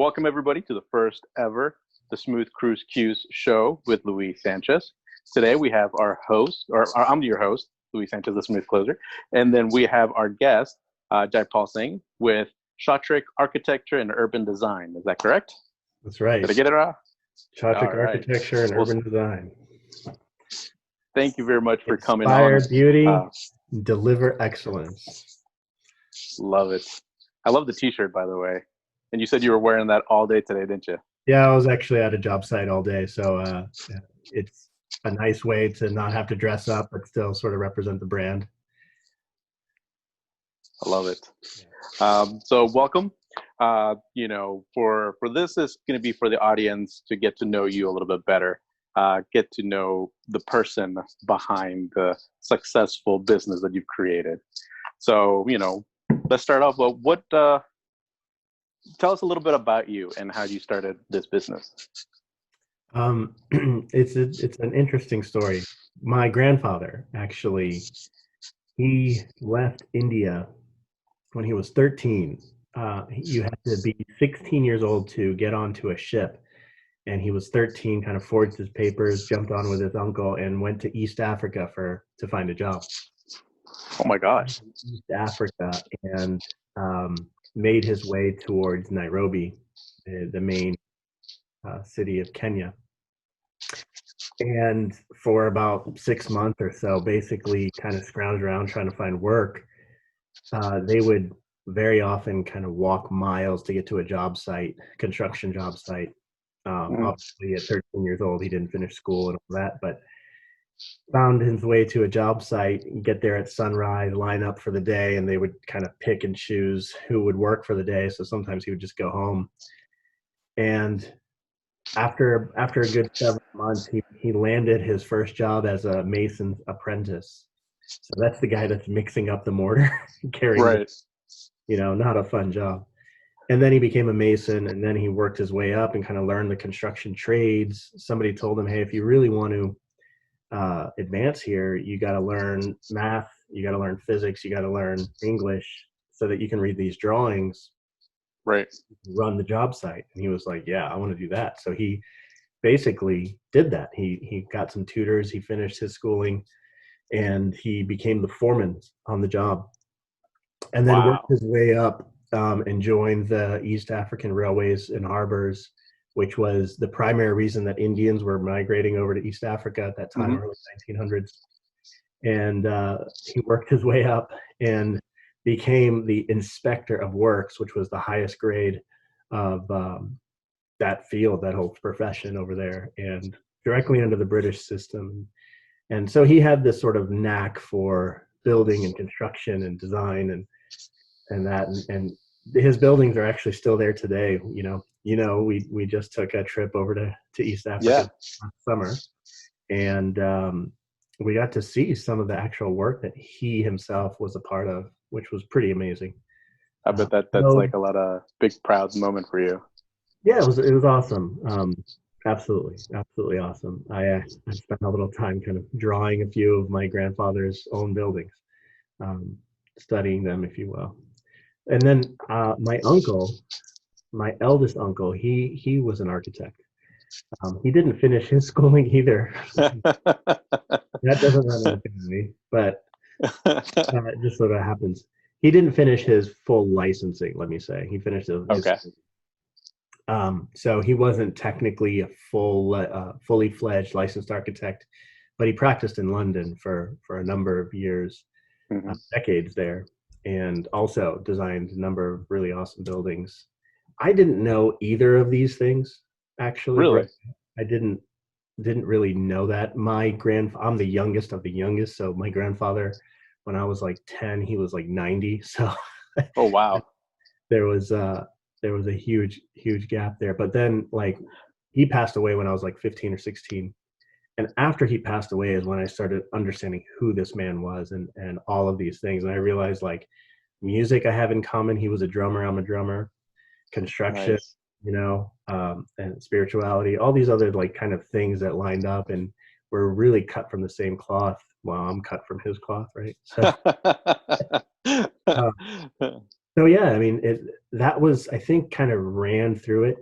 Welcome everybody to the first ever The Smooth Cruise Cues show with Luis Sanchez. Today we have our host, I'm your host, Luis Sanchez, the Smooth Closer, and then we have our guest, Jaipal Singh, with CHAATRIK Architecture and Urban Design. Is that correct? That's right. Did I get it right? CHAATRIK Architecture and Urban Design. Thank you very much for coming on. Inspire beauty, deliver excellence. Love it. I love the t-shirt, by the way. And you said you were wearing that all day today, didn't you? Yeah, I was actually at a job site all day. So it's a nice way to not have to dress up, but still sort of represent the brand. I love it. So welcome. For this is going to be for the audience to get to know you a little bit better, get to know the person behind the successful business that you've created. So, let's start off. Well, tell us a little bit about you and how you started this business. It's an interesting story. My grandfather, actually, he left India when he was 13. You had to be 16 years old to get onto a ship. And he was 13, kind of forged his papers, jumped on with his uncle, and went to East Africa to find a job. Oh my gosh. East Africa, and made his way towards Nairobi, the main city of Kenya. And for about 6 months or so, basically kind of scrounged around trying to find work. They would very often kind of walk miles to get to a job site, construction job site. Obviously at 13 years old, he didn't finish school and all that, but found his way to a job site, get there at sunrise, line up for the day, and they would kind of pick and choose who would work for the day. So sometimes he would just go home. And after a good 7 months, he landed his first job as a mason's apprentice. So that's the guy that's mixing up the mortar, carrying, right. Not a fun job. And then he became a mason, and then he worked his way up and kind of learned the construction trades. Somebody told him, hey, if you really want to advance here, you got to learn math, you got to learn physics, you got to learn English so that you can read these drawings, right? Run the job site. And he was like, yeah, I want to do that. So he basically did that. He got some tutors, he finished his schooling, and he became the foreman on the job, and then worked his way up and joined the East African Railways and Harbors, which was the primary reason that Indians were migrating over to East Africa at that time, early 1900s. And he worked his way up and became the inspector of works, which was the highest grade of that field, that whole profession over there, and directly under the British system. And so he had this sort of knack for building and construction and design and that. And his buildings are actually still there today. We just took a trip over to East Africa last summer, and we got to see some of the actual work that he himself was a part of, which was pretty amazing. I bet that's like a lot of big proud moment for you. Yeah, it was awesome. Absolutely awesome. I spent a little time kind of drawing a few of my grandfather's own buildings, studying them, if you will. And then my uncle, my eldest uncle, he was an architect. He didn't finish his schooling either. That doesn't run in the family, but it just sort of happens. He didn't finish his full licensing, let me say. He finished his so he wasn't technically a fully fledged licensed architect, but he practiced in London for a number of years, decades there, and also designed a number of really awesome buildings. I didn't know either of these things, actually. Really? I didn't really know that. I'm the youngest of the youngest, so my grandfather, when I was like 10, he was like 90. So oh wow. There was a huge gap there. But then, like, he passed away when I was like 15 or 16. And after he passed away is when I started understanding who this man was and all of these things. And I realized, like, music I have in common. He was a drummer. I'm a drummer. Construction, nice. And spirituality, all these other like kind of things that lined up and were really cut from the same cloth. Well, I'm cut from his cloth, right? So, so yeah, I mean, that was, I think, kind of ran through it.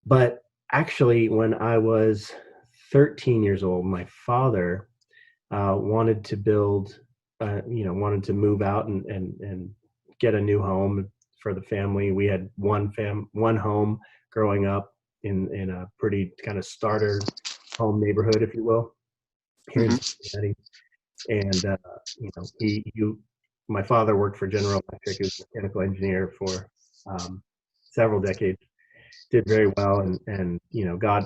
But actually, when I was 13 years old, my father wanted to build, wanted to move out and get a new home for the family. We had one home growing up in a pretty kind of starter home neighborhood, if you will, here in Hmm. Cincinnati. And my father worked for General Electric. He was a mechanical engineer for um, several decades. Did very well, and got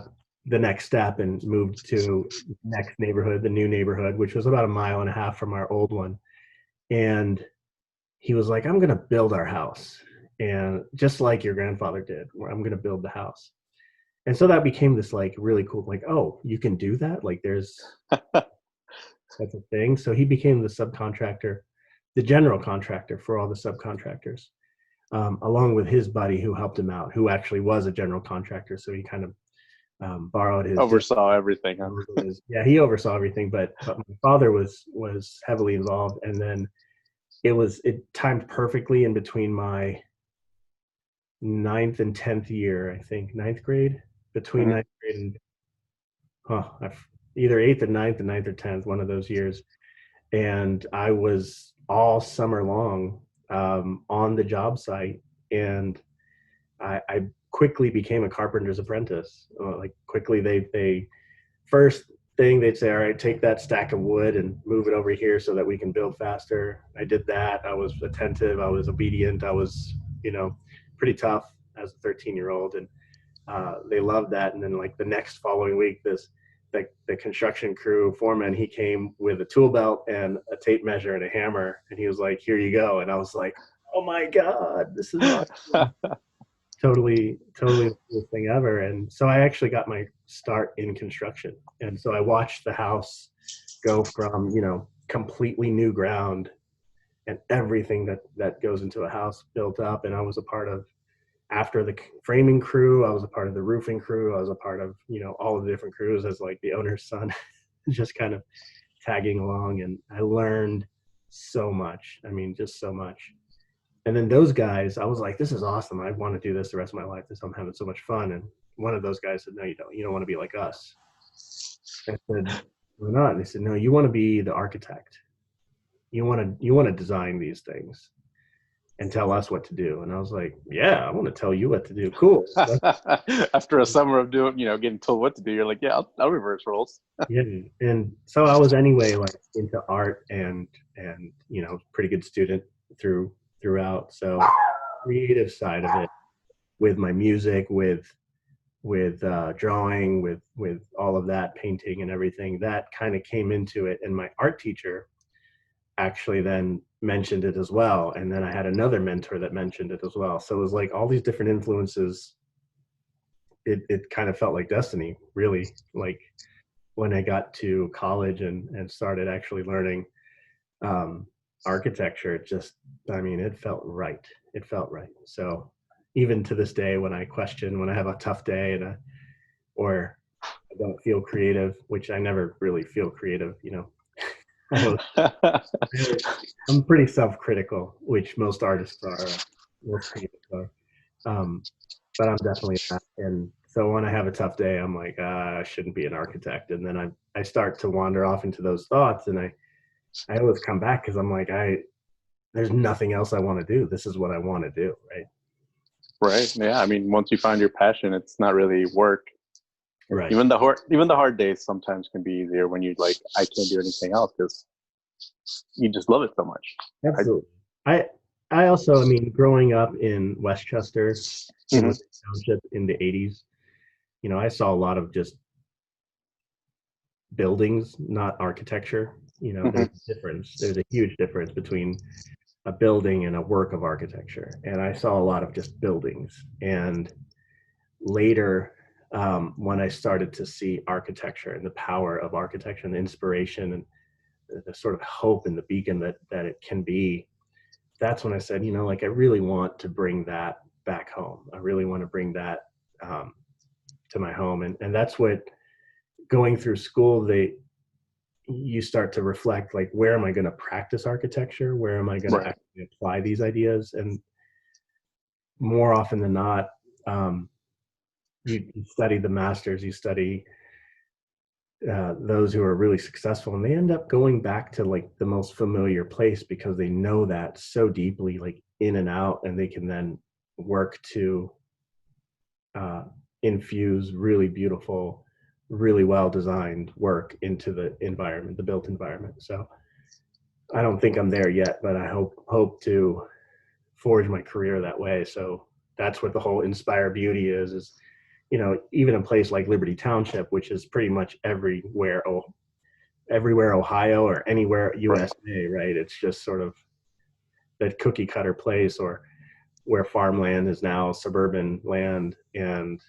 the next step and moved to next neighborhood, the new neighborhood, which was about a mile and a half from our old one. And he was like, "I'm going to build our house, and just like your grandfather did, where I'm going to build the house." And so that became this like really cool, like, oh, you can do that. Like, that's a thing. So he became the subcontractor, the general contractor for all the subcontractors, along with his buddy who helped him out, who actually was a general contractor. So he kind of borrowed his, Oversaw everything, huh? yeah, he oversaw everything, but my father was heavily involved. And then it timed perfectly in between my ninth and 10th year, I think ninth grade, between Hmm. ninth grade and either eighth or ninth or 10th, one of those years. And I was all summer long on the job site, and I quickly became a carpenter's apprentice. Like quickly, they first thing they'd say, "All right, take that stack of wood and move it over here so that we can build faster." I did that. I was attentive. I was obedient. I was, pretty tough as a 13-year-old, and they loved that. And then like the next following week, the construction crew foreman, he came with a tool belt and a tape measure and a hammer, and he was like, "Here you go." And I was like, "Oh my god, this is awesome!" Totally the coolest thing ever. And so I actually got my start in construction, and so I watched the house go from completely new ground and everything that goes into a house built up. And I was a part of, after the framing crew, I was a part of the roofing crew. I was a part of, all of the different crews as like the owner's son, just kind of tagging along. And I learned so much. I mean, just so much. And then those guys, I was like, this is awesome. I want to do this the rest of my life. I'm having so much fun. And one of those guys said, no, you don't. You don't want to be like us. I said, why not? And they said, no, you want to be the architect. You want to design these things and tell us what to do. And I was like, yeah, I want to tell you what to do. Cool. After a summer of doing, getting told what to do, you're like, yeah, I'll reverse roles. Yeah. And so I was anyway like into art and pretty good student throughout. So creative side of it, with my music, with drawing, with all of that, painting and everything, that kind of came into it. And my art teacher actually then mentioned it as well. And then I had another mentor that mentioned it as well. So it was like all these different influences. It kind of felt like destiny, really. Like when I got to college and started actually learning architecture, it felt right. It felt right. So even to this day, when I have a tough day or I don't feel creative, which I never really feel creative, I I'm pretty self-critical, which most artists are, most creatives are. Um, but I'm definitely not. And so when I have a tough day, I'm like, I shouldn't be an architect. And then I start to wander off into those thoughts, and I always come back because I'm like, there's nothing else I want to do. This is what I want to do, right? Right. Yeah. I mean, once you find your passion, it's not really work. Right. Even the hard days sometimes can be easier when you like, I can't do anything else because you just love it so much. Right? Absolutely. I I also, I mean, growing up in Westchester, in Hmm. Lincoln Township in the 80s, I saw a lot of just buildings, not architecture. There's Hmm. a difference. There's a huge difference between a building and a work of architecture. And I saw a lot of just buildings. And later, when I started to see architecture and the power of architecture and the inspiration and the sort of hope and the beacon that it can be, that's when I said, like I really want to bring that back home. I really want to bring that um, to my home. And that's what, going through school, you start to reflect, like, where am I going to practice architecture? Where am I going to Right. actually apply these ideas? And more often than not, you study the masters, you study those who are really successful, and they end up going back to like the most familiar place because they know that so deeply, like in and out, and they can then work to infuse really beautiful, really well designed work into the environment, the built environment. So I don't think I'm there yet, but I hope to forge my career that way. So that's what the whole Inspire Beauty is, you know, even a place like Liberty Township, which is pretty much everywhere Ohio or anywhere USA, right? It's just sort of that cookie cutter place, or where farmland is now suburban land. And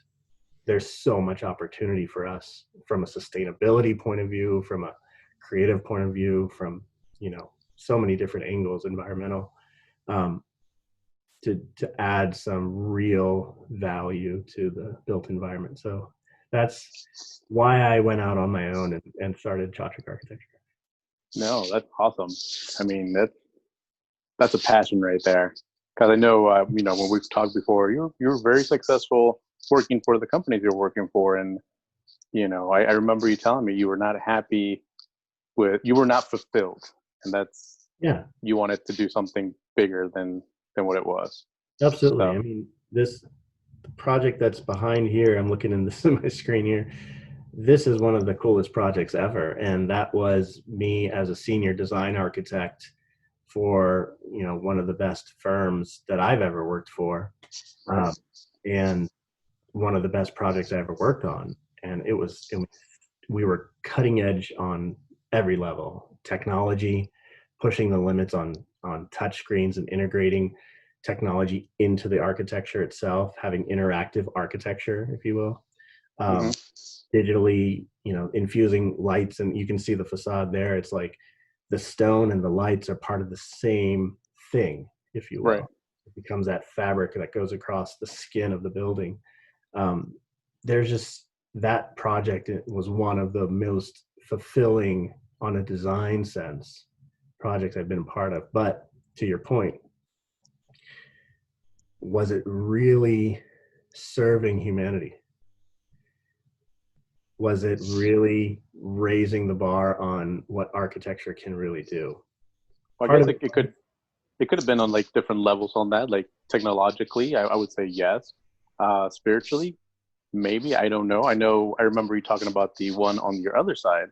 there's so much opportunity for us from a sustainability point of view, from a creative point of view, from, you know, so many different angles, environmental, to add some real value to the built environment. So that's why I went out on my own and started CHAATRIK Architecture. No, that's awesome. I mean, that's a passion right there. Because I know, you know, when we've talked before, you're very successful working for the companies you're working for, and you know, I remember you telling me you were not happy you were not fulfilled, and that's, yeah, you wanted to do something bigger than what it was. Absolutely. So, I mean, this project that's behind here, I'm looking in the my screen here. This is one of the coolest projects ever, and that was me as a senior design architect for, you know, one of the best firms that I've ever worked for, and one of the best projects I ever worked on. And we were cutting edge on every level: technology, pushing the limits on touch screens and integrating technology into the architecture itself, having interactive architecture, if you will. Digitally, you know, infusing lights, and you can see the facade there. It's like the stone and the lights are part of the same thing, if you will. It becomes that fabric that goes across the skin of the building. There's just, that project, it was one of the most fulfilling on a design sense projects I've been a part of. But to your point, was it really serving humanity? Was it really raising the bar on what architecture can really do? well, I guess it could have been on like different levels on that. Like technologically, I would say yes. Spiritually, maybe, I don't know. I remember you talking about the one on your other side.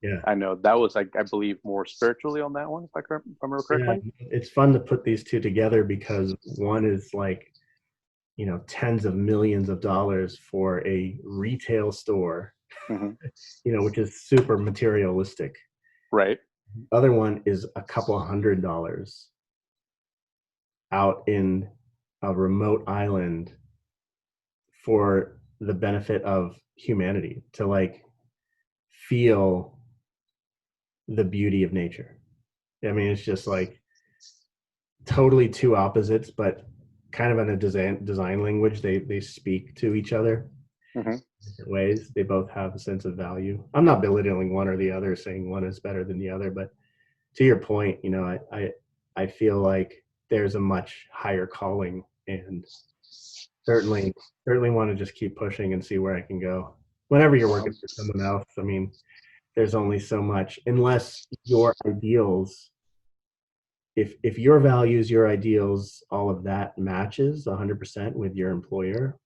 Yeah, I know that was, like, I believe, more spiritually on that one, if I remember correctly. yeah. It's fun to put these two together because one is like, you know, tens of millions of dollars for a retail store, you know, which is super materialistic. Right. Other one is a couple $100 out in a remote island for the benefit of humanity, to like feel the beauty of nature. I mean, it's just like totally two opposites, but kind of in a design language, they speak to each other in different ways. They both have a sense of value. I'm not belittling one or the other, saying one is better than the other, but to your point, you know, I feel like there's a much higher calling, and certainly want to just keep pushing and see where I can go. Whenever you're working for someone else, I mean, there's only so much, unless your ideals, if your values, your ideals, all of that matches 100% with your employer,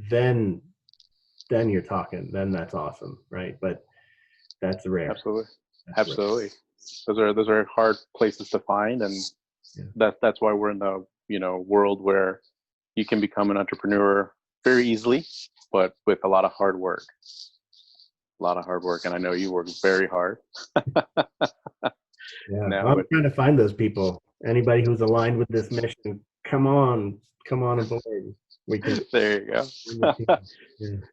then you're talking, then that's awesome, right? But that's rare. Absolutely. Those are hard places to find, and that's why we're in the, you know, world where you can become an entrepreneur very easily, but with a lot of hard work. And I know you work very hard. I'm trying to find those people. Anybody who's aligned with this mission, come on aboard. We can. There you go.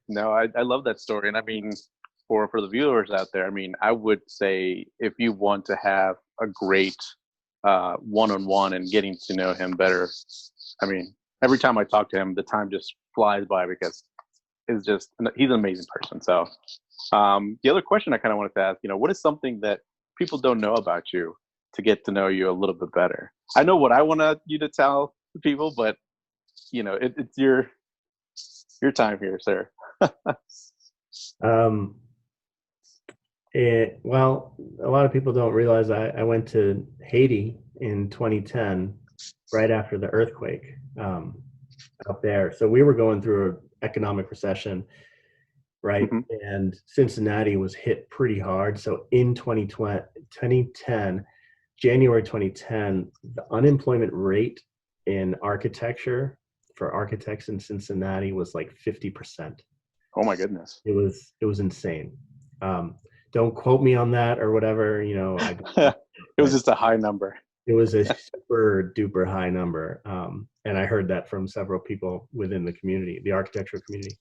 No, I love that story, and I mean, for the viewers out there, I mean, I would say if you want to have a great one-on-one and getting to know him better, I mean, every time I talk to him, the time just flies by because he's an amazing person. So the other question I kind of wanted to ask, you know, what is something that people don't know about you to get to know you a little bit better? I know what I want you to tell people, but it's your time here, sir. Um, well, a lot of people don't realize I went to Haiti in 2010, right after the earthquake out there. So we were going through an economic recession, right? Hmm. And Cincinnati was hit pretty hard. So in 2010, January 2010, the unemployment rate in architecture for architects in Cincinnati was like 50%. Oh my goodness. It was insane. Um, don't quote me on that or whatever, It was but just a high number. it was a super duper high number. And I heard that from several people within the community, the architectural community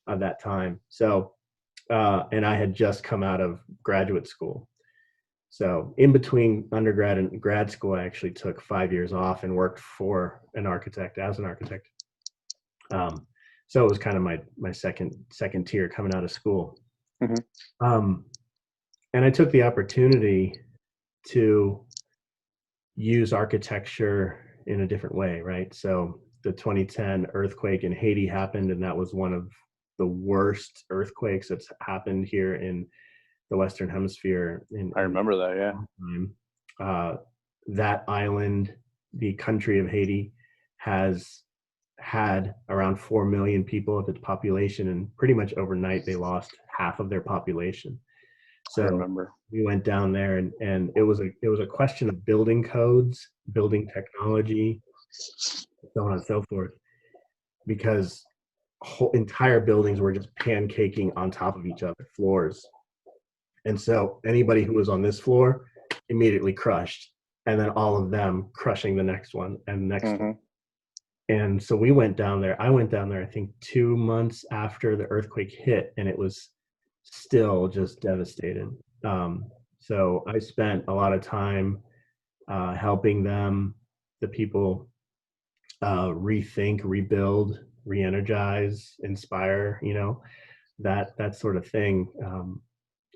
at that time. So, and I had just come out of graduate school. So in between undergrad and grad school, I actually took 5 years off and worked for an architect as an architect. So it was kind of my second tier coming out of school. Hmm. Um, and I took the opportunity to use architecture in a different way, right? So the 2010 earthquake in Haiti happened, and that was one of the worst earthquakes that's happened here in the Western Hemisphere I remember that, yeah. time. That island, the country of Haiti, has had around 4 million people of its population, and pretty much overnight they lost half of their population. I So remember. we went down there, and it was a question of building codes, building technology, so on and so forth, because whole entire buildings were just pancaking on top of each other, floors. And so anybody who was on this floor immediately crushed, and then all of them crushing the next one and the next one. Hmm. And so we went down there. I went down there, I think 2 months after the earthquake hit, and it was still just devastated. So I spent a lot of time helping them, the people, rethink, rebuild, re-energize, inspire, that sort of thing.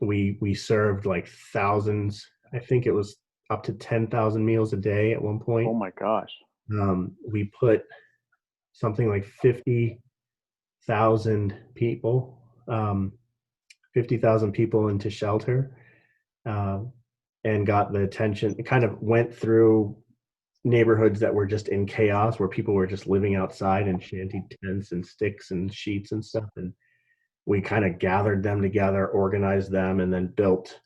We served like thousands. I think it was up to 10,000 meals a day at one Oh point. my gosh. We put something like 50,000 people, 50,000 people into shelter, uh, and got the attention. It kind of went through neighborhoods that were just in chaos, where people were just living outside in shanty tents and sticks and sheets and stuff. And we kind of gathered them together, organized them, and then built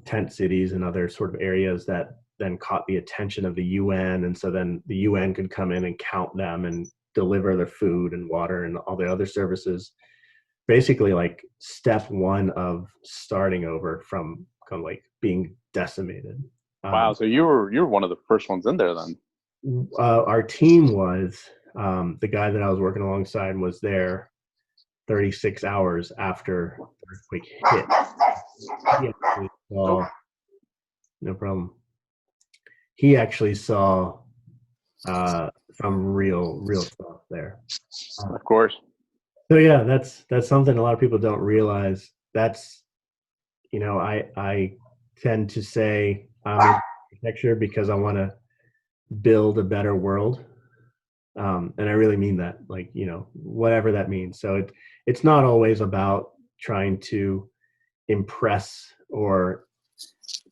tent cities and other sort of areas that then caught the attention of the UN. And so then the UN could come in and count them and deliver their food and water and all the other services. Basically, like step one of starting over from kind of like being decimated. Wow. Um, So you were one of the first ones in there then. our team was, the guy that I was working alongside was there 36 hours after the earthquake hit. He actually Oh, saw, no problem. He actually saw some real stuff there. of course. So yeah, that's something a lot of people don't realize. That's, I tend to say I'm in architecture because I want to build a better world. And I really mean that, like, whatever that means. So it's not always about trying to impress or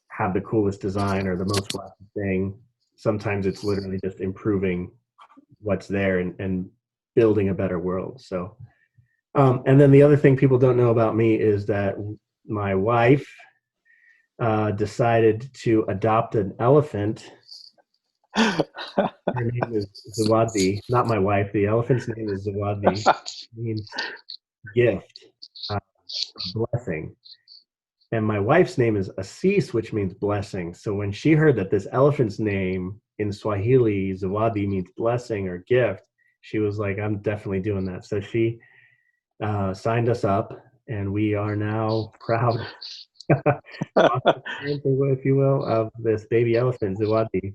have the coolest design or the most flashy thing. Sometimes it's literally just improving what's there and building a better world. So, and then the other thing people don't know about me is that my wife decided to adopt an elephant. Her name is Zawadi. Not my wife. The elephant's name is Zawadi. It means gift, blessing. And my wife's name is Assis, which means blessing. So when she heard that this elephant's name in Swahili, Zawadi, means blessing or gift, she was like, I'm definitely doing that. So she signed us up, and we are now proud, if you will, of this baby elephant, Zawadi,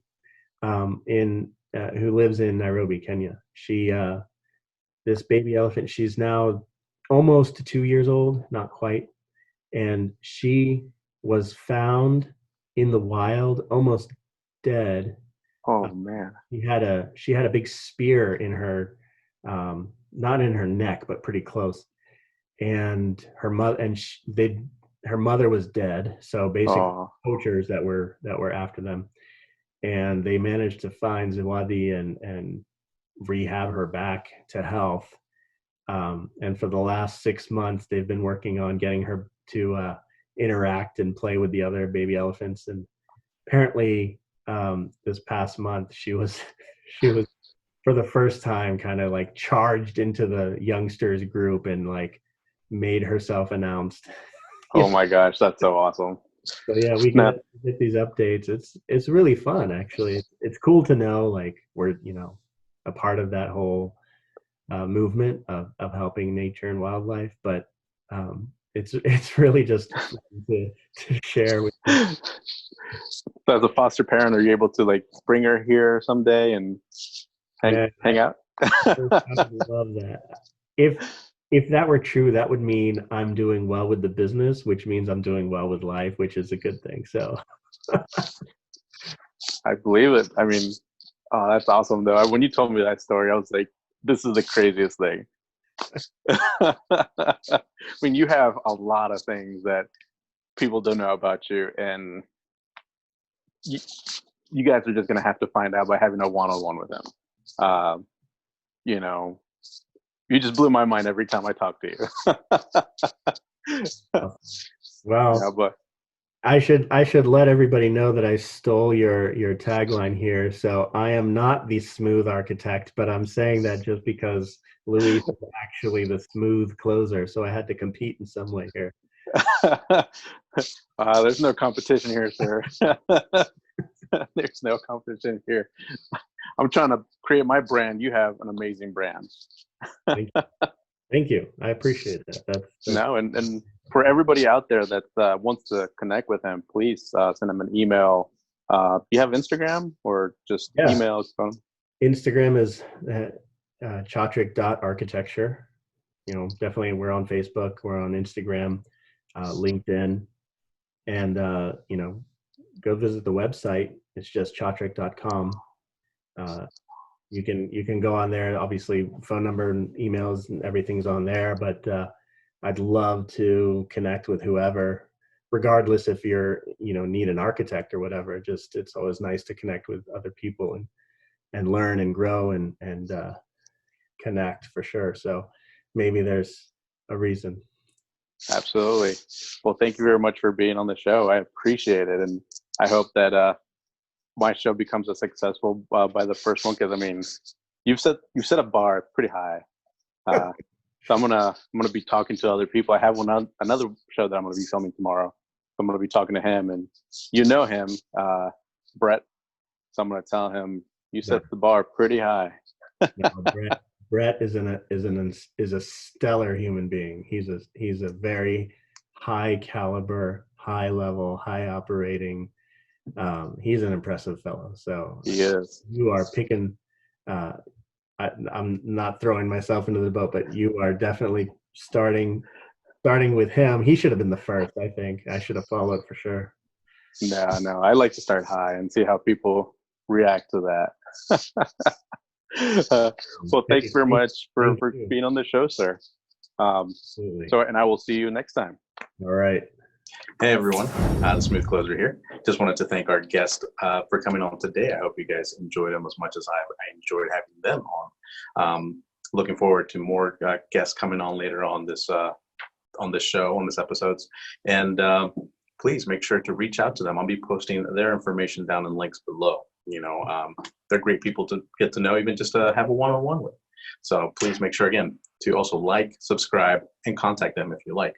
who lives in Nairobi, Kenya. This baby elephant, she's now almost 2 years old, not quite. And she was found in the wild, almost dead, Oh man. She had a big spear in her, not in her neck, but pretty close. And her mother was dead. So basically, Oh. poachers that were after them, and they managed to find Zawadi and rehab her back to health. And for the last 6 months, they've been working on getting her to interact and play with the other baby elephants. And apparently, this past month, she was she was for the first time kind of like charged into the youngsters group and like made herself announced. Oh my gosh, that's so awesome. So yeah, we Now, get these updates. It's really fun actually. It's cool to know like we're a part of that whole movement of helping nature and wildlife. But it's really just to share with you. so as a foster parent, are you able to like bring her here someday and hang out? I would love that. If that were true, that would mean I'm doing well with the business, which means I'm doing well with life, which is a good thing. So I believe it. I mean, oh, that's awesome though. When you told me that story, I was like, this is the craziest thing. I mean, you have a lot of things that people don't know about you, and you guys are just going to have to find out by having a one-on-one with him. You know, you just blew my mind every time I talk to you. well, Yeah, but I should let everybody know that I stole your tagline here. So I am not the smooth architect, but I'm saying that just because Luis is actually the smooth closer. So I had to compete in some way here. There's no competition here, sir. There's no competition here. I'm trying to create my brand. You have an amazing brand. Thank you. I appreciate that. That's no, and for everybody out there that wants to connect with him, please send him an email. Do you have Instagram or just email? Instagram is CHAATRIK.architecture. Definitely we're on Facebook, we're on Instagram, LinkedIn, and go visit the website. It's just CHAATRIK.com. You can go on there. Obviously, phone number and emails and everything's on there. But I'd love to connect with whoever, regardless if you're need an architect or whatever. It's always nice to connect with other people and learn and grow and connect for sure. So maybe there's a reason. Absolutely. Well, thank you very much for being on the show. I appreciate it, and I hope that my show becomes a successful by the first one, because I mean, you've set a bar pretty high. So I'm gonna be talking to other people. I have another show that I'm gonna be filming tomorrow. I'm gonna be talking to him, and him, Brett. So I'm gonna tell him you set the bar pretty high. No, Brett is a stellar human being. He's a very high caliber, high level, high operating. He's an impressive fellow. So he is. You are picking. I'm not throwing myself into the boat, but you are definitely starting with him. He should have been the first. I think I should have followed for sure. No. I like to start high and see how people react to that. Well, thanks very much for being on the show, sir. And I will see you next time. All right. Hey everyone, the Smooth Closer here. Just wanted to thank our guest for coming on today. I hope you guys enjoyed them as much as I enjoyed having them on. Looking forward to more guests coming on later on this show, on this episodes. And please make sure to reach out to them. I'll be posting their information down in links below. They're great people to get to know, even just to have a one-on-one with. So please make sure, again, to also like, subscribe, and contact them if you like.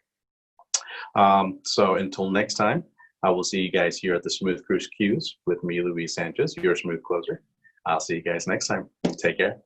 So until next time, I will see you guys here at the Smooth Cruise Q's with me, Luis Sanchez, your smooth closer. I'll see you guys next time. Take care.